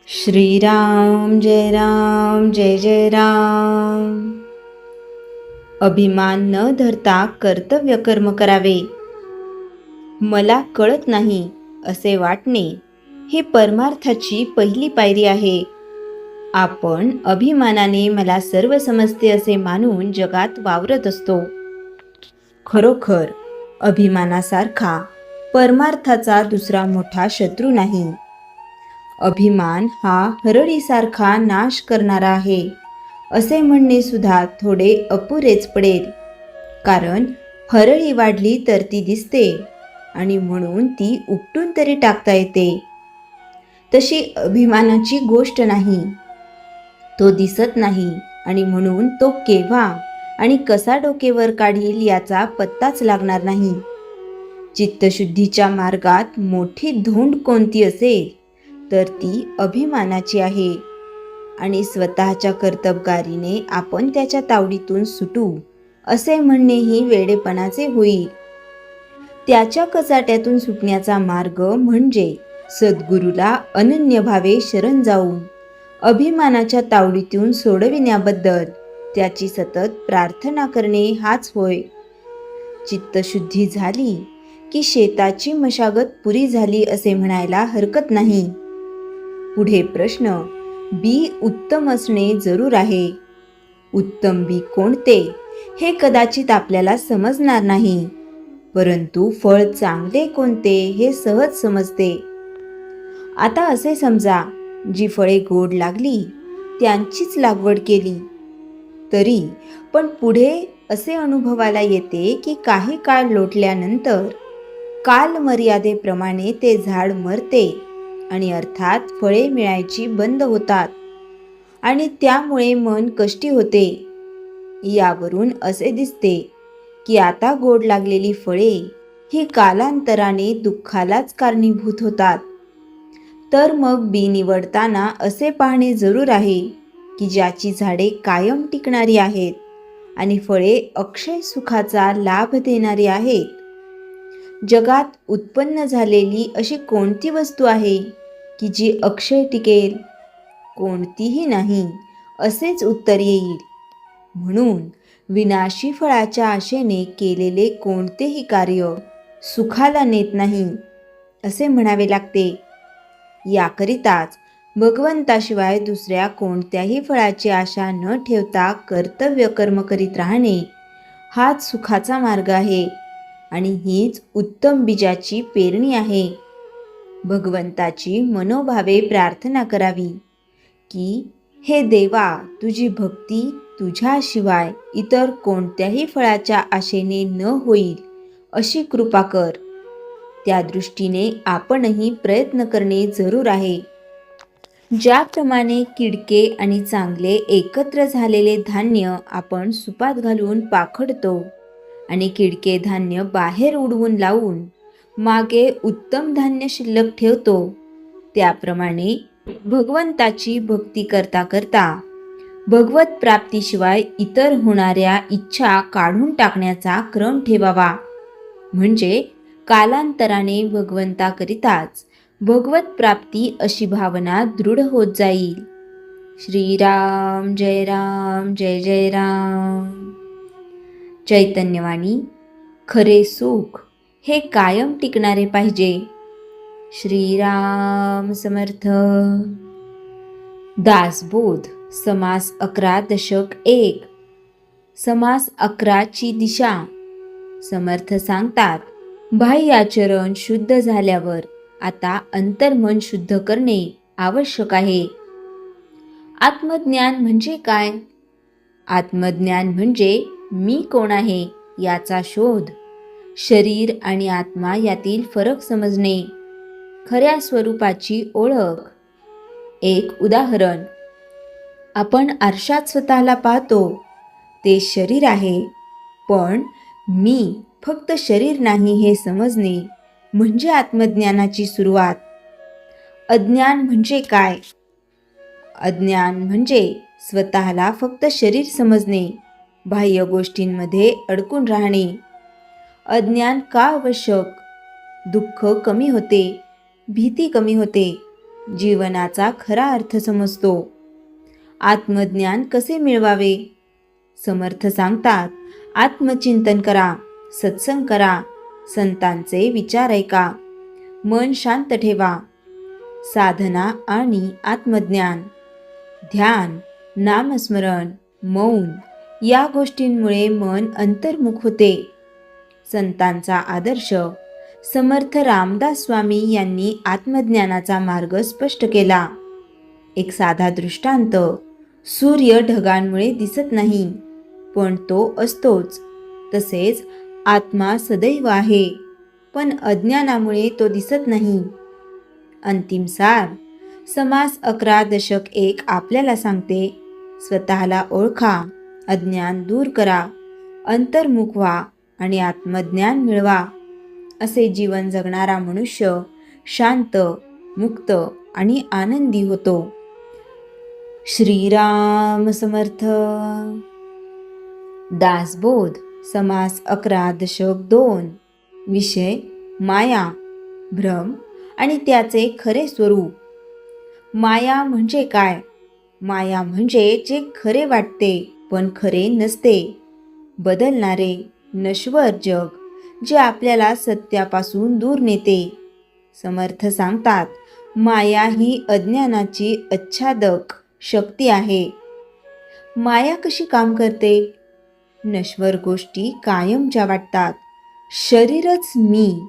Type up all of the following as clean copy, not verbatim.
श्रीराम जय जय राम. अभिमान न धरता कर्तव्य कर्म करावे. मला कळत नाही असे वाटणे ही परमार्थाची पहिली पायरी आहे. आपण अभिमानाने मला सर्व समजते असे मानून जगात वावरत असतो. खरोखर अभिमानासारखा परमार्थाचा दुसरा मोठा शत्रू नाही. अभिमान हा हरळीसारखा नाश करणारा आहे असे म्हणणे सुद्धा थोडे अपुरेच पडेल. कारण हरळी वाढली तर ती दिसते आणि म्हणून ती उपटून तरी टाकता येते. तशी अभिमानाची गोष्ट नाही. तो दिसत नाही आणि म्हणून तो केव्हा आणि कसा डोकेवर काढील याचा पत्ताच लागणार नाही. चित्तशुद्धीच्या मार्गात मोठी धोंड कोणती असेल तर ती अभिमानाची आहे. आणि स्वतःच्या कर्तबगारीने आपण त्याच्या तावडीतून सुटू असे म्हणणेही वेडेपणाचे होईल. त्याच्या कचाट्यातून सुटण्याचा मार्ग म्हणजे सद्गुरूला अनन्यभावे शरण जाऊन अभिमानाच्या तावडीतून सोडविण्याबद्दल त्याची सतत प्रार्थना करणे हाच होय. चित्तशुद्धी झाली की शेताची मशागत पुरी झाली असे म्हणायला हरकत नाही. पुढे प्रश्न, बी उत्तम असणे जरूर आहे. उत्तम बी कोणते हे कदाचित आपल्याला समजणार नाही, परंतु फळ चांगले कोणते हे सहज समजते. आता असे समजा, जी फळे गोड लागली त्यांचीच लागवड केली तरी पण पुढे असे अनुभवाला येते की काही काळ लोटल्यानंतर कालमर्यादेप्रमाणे ते झाड मरते आणि अर्थात फळे मिळायची बंद होतात आणि त्यामुळे मन कष्टी होते. यावरून असे दिसते की आता गोड लागलेली फळे ही कालांतराने दुःखालाच कारणीभूत होतात. तर मग बी निवडताना असे पाहणे जरूर आहे की ज्याची झाडे कायम टिकणारी आहेत आणि फळे अक्षय सुखाचा लाभ देणारी आहेत. जगात उत्पन्न झालेली अशी कोणती वस्तू आहे की जी अक्षय टिकेल? कोणतीही नाही असेच उत्तर येईल. म्हणून विनाशी फळाच्या आशेने केलेले कोणतेही कार्य सुखाला नेत नाही असे म्हणावे लागते. याकरिताच भगवंताशिवाय दुसऱ्या कोणत्याही फळाची आशा न ठेवता कर्तव्य कर्म करीत राहणे हाच सुखाचा मार्ग आहे आणि हीच उत्तम बीजाची पेरणी आहे. भगवंताची मनोभावे प्रार्थना करावी की हे देवा, तुझी भक्ती तुझ्याशिवाय इतर कोणत्याही फळाच्या आशेने न होईल अशी कृपा कर. त्या दृष्टीने आपणही प्रयत्न करणे जरूर आहे. ज्याप्रमाणे किडके आणि चांगले एकत्र झालेले धान्य आपण सुपात घालून पाखडतो आणि किडके धान्य बाहेर उडवून लावून मागे उत्तम धान्य शिल्लक ठेवतो, त्याप्रमाणे भगवंताची भक्ती करता करता भगवत प्राप्तीशिवाय इतर होणाऱ्या इच्छा काढून टाकण्याचा क्रम ठेवावा. म्हणजे कालांतराने भगवंताकरिताच भगवत प्राप्ती अशी भावना दृढ होत जाईल. श्रीराम जय जय राम. चैतन्यवाणी. खरे सुख हे कायम टिकणारे पाहिजे. श्रीराम समर्थ. दासबोध. समास 11 दशक 1. समास 11 ची दिशा. समर्थ सांगतात, बाह्याचरण शुद्ध झाल्यावर आता अंतर्मन शुद्ध करणे आवश्यक आहे. आत्मज्ञान म्हणजे काय? आत्मज्ञान म्हणजे मी कोण आहे याचा शोध. शरीर आणि आत्मा यातील फरक समजणे. खऱ्या स्वरूपाची ओळख. एक उदाहरण. आपण आरशात स्वतःला पाहतो, ते शरीर आहे, पण मी फक्त शरीर नाही हे समजणे म्हणजे आत्मज्ञानाची सुरुवात. अज्ञान म्हणजे काय? अज्ञान म्हणजे स्वतःला फक्त शरीर समजणे, बाह्य गोष्टींमध्ये अडकून राहणे. अज्ञान का आवश्यक? दुःख कमी होते, भीती कमी होते, जीवनाचा खरा अर्थ समजतो. आत्मज्ञान कसे मिळवावे? समर्थ सांगतात, आत्मचिंतन करा, सत्संग करा, संतांचे विचार ऐका, मन शांत ठेवा. साधना आणि आत्मज्ञान, ध्यान, नामस्मरण, मौन या गोष्टींमुळे मन अंतर्मुख होते. संतांचा आदर्श समर्थ रामदास स्वामी यांनी आत्मज्ञानाचा मार्ग स्पष्ट केला. एक साधा दृष्टांत, सूर्य ढगांमुळे दिसत नाही, पण तो असतोच. तसेच आत्मा सदैव आहे, पण अज्ञानामुळे तो दिसत नाही. अंतिम सार समास 11.1 आपल्याला सांगते, स्वतःला ओळखा, अज्ञान दूर करा, अंतर्मुख व्हा आणि आत्मज्ञान मिळवा. असे जीवन जगणारा मनुष्य शांत, मुक्त आणि आनंदी होतो. श्रीराम समर्थ. दासबोध समास 11.2. विषय माया, भ्रम आणि त्याचे खरे स्वरूप. माया म्हणजे काय? माया म्हणजे जे खरे वाटते पण खरे नसते, बदलणारे नश्वर जग, जे आपल्याला सत्यापासून दूर नेते. समर्थ सांगतात, माया ही अज्ञानाची आच्छादक शक्ती आहे. माया कशी काम करते? नश्वर गोष्टी कायमच्या वाटतात. शरीरच मी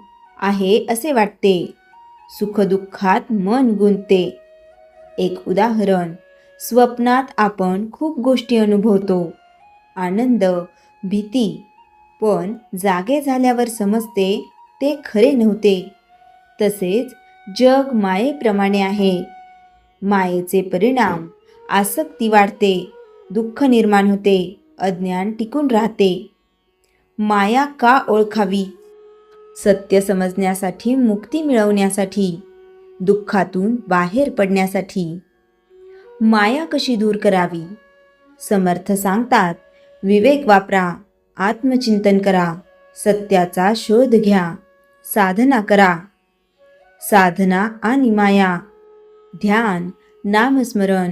आहे असे वाटते. सुखदुःखात मन गुंतते. एक उदाहरण, स्वप्नात आपण खूप गोष्टी अनुभवतो, आनंद, भीती, पण जागे झाल्यावर समजते ते खरे नव्हते. तसेच जग मायेप्रमाणे आहे. मायेचे परिणाम आसक्ती वाढते, दुःख निर्माण होते, अज्ञान टिकून राहते. माया का ओळखावी? सत्य समजण्यासाठी, मुक्ती मिळवण्यासाठी, दुःखातून बाहेर पडण्यासाठी. माया कशी दूर करावी? समर्थ सांगतात, विवेक वापरा, आत्मचिंतन करा, सत्याचा शोध घ्या, साधना करा. साधना आणि माया, ध्यान, नामस्मरण,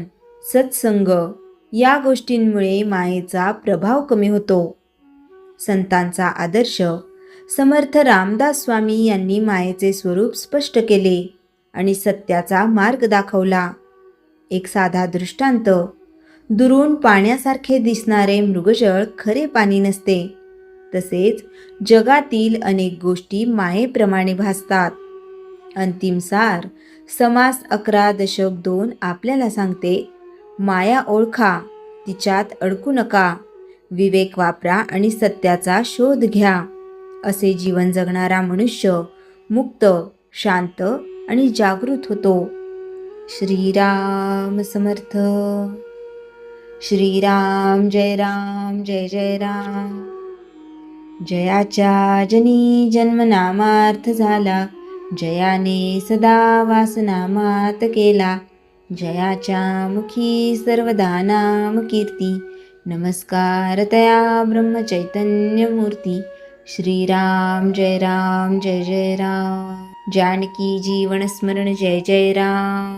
सत्संग या गोष्टींमुळे मायेचा प्रभाव कमी होतो. संतांचा आदर्श समर्थ रामदास स्वामी यांनी मायेचे स्वरूप स्पष्ट केले आणि सत्याचा मार्ग दाखवला. एक साधा दृष्टांत, दुरून पाण्यासारखे दिसणारे मृगजळ खरे पाणी नसते. तसेच जगातील अनेक गोष्टी मायेप्रमाणे भासतात. अंतिम सार समास 11.2 आपल्याला सांगते, माया ओळखा, तिच्यात अडकू नका, विवेक वापरा आणि सत्याचा शोध घ्या. असे जीवन जगणारा मनुष्य मुक्त, शांत आणि जागृत होतो. श्रीराम समर्थ. श्रीराम जय राम जय जय राम. जयाच्या जनी जन्मनामार्थ झाला, जयाने सदा वासनामात केला. जयाच्या मुखी सर्वदा नाम कीर्ती, नमस्कार तया ब्रह्मचैतन्य मूर्ती. श्रीराम जय जय राम. जानकी जीवन स्मरण जय जय राम.